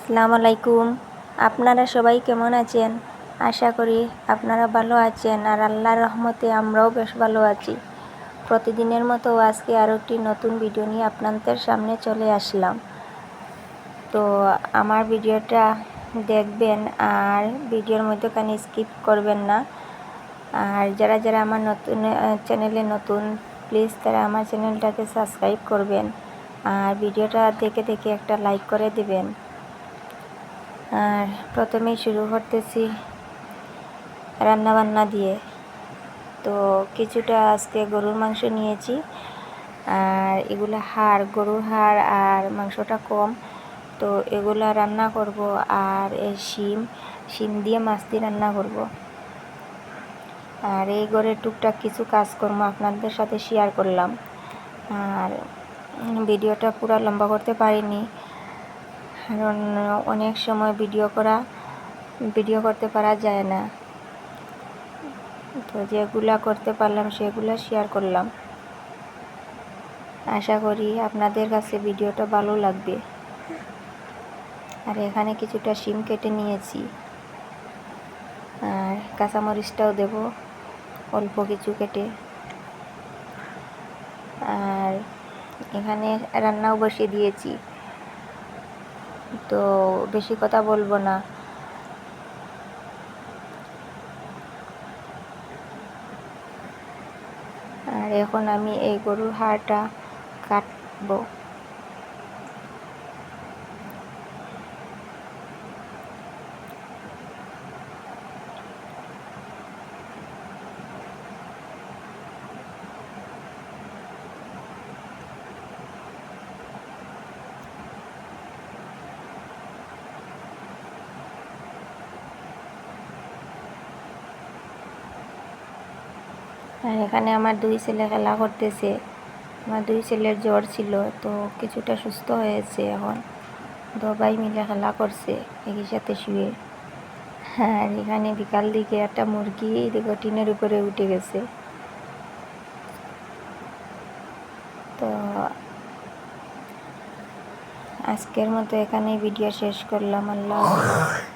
আসসালামু আলাইকুম। আপনারা সবাই কেমন আছেন? আশা করি আপনারা ভালো আছেন, আর আল্লাহর রহমতে আমরাও বেশ ভালো আছি। প্রতিদিনের মতো আজকে আরও একটি নতুন ভিডিও নিয়ে আপনাদের সামনে চলে আসলাম। তো আমার ভিডিওটা দেখবেন আর ভিডিওর মধ্যখানে স্কিপ করবেন না। আর যারা যারা আমার চ্যানেলে নতুন, প্লিজ তারা আমার চ্যানেলটাকে সাবস্ক্রাইব করবেন আর ভিডিওটা দেখে দেখে একটা লাইক করে দিবেন। আর প্রথমেই শুরু করতেছি রান্নাবান্না দিয়ে। তো কিছুটা আজকে গরুর মাংস নিয়েছি, আর এগুলো হাড়, গরুর হাড়, আর মাংসটা কম, তো এগুলা রান্না করব। আর এই শিম দিয়ে মাছ দিয়ে রান্না করব। আর এই ঘরে টুকটাক কিছু কাজকর্ম আপনাদের সাথে শেয়ার করলাম। আর ভিডিওটা পুরো লম্বা করতে পারিনি, কারণ অনেক সময় ভিডিও করতে পারা যায় না। তো যেগুলা করতে পারলাম সেগুলো শেয়ার করলাম। আশা করি আপনাদের কাছে ভিডিওটা ভালো লাগবে। আর এখানে কিছুটা শিম কেটে নিয়েছি, আর কাঁচামরিচটাও দেব অল্প কিছু কেটে। আর এখানে রান্নাও বসিয়ে দিয়েছি, তো বেশি কথা বলবো না। আর এখন আমি এই গরুর হাড়টা কাটবো। আর এখানে আমার দুই ছেলে খেলা করতেছে। আমার দুই ছেলের জ্বর ছিল, তো কিছুটা সুস্থ হয়েছে এখন। সবাই মিলে খেলা করছে একই সাথে শুয়ে। আর এখানে বিকাল দিকে একটা মুরগি দেখো টিনের উপরে উঠে গেছে। তো আজকের মতো এখানেই ভিডিও শেষ করলাম। আল্লাহ হাফেজ।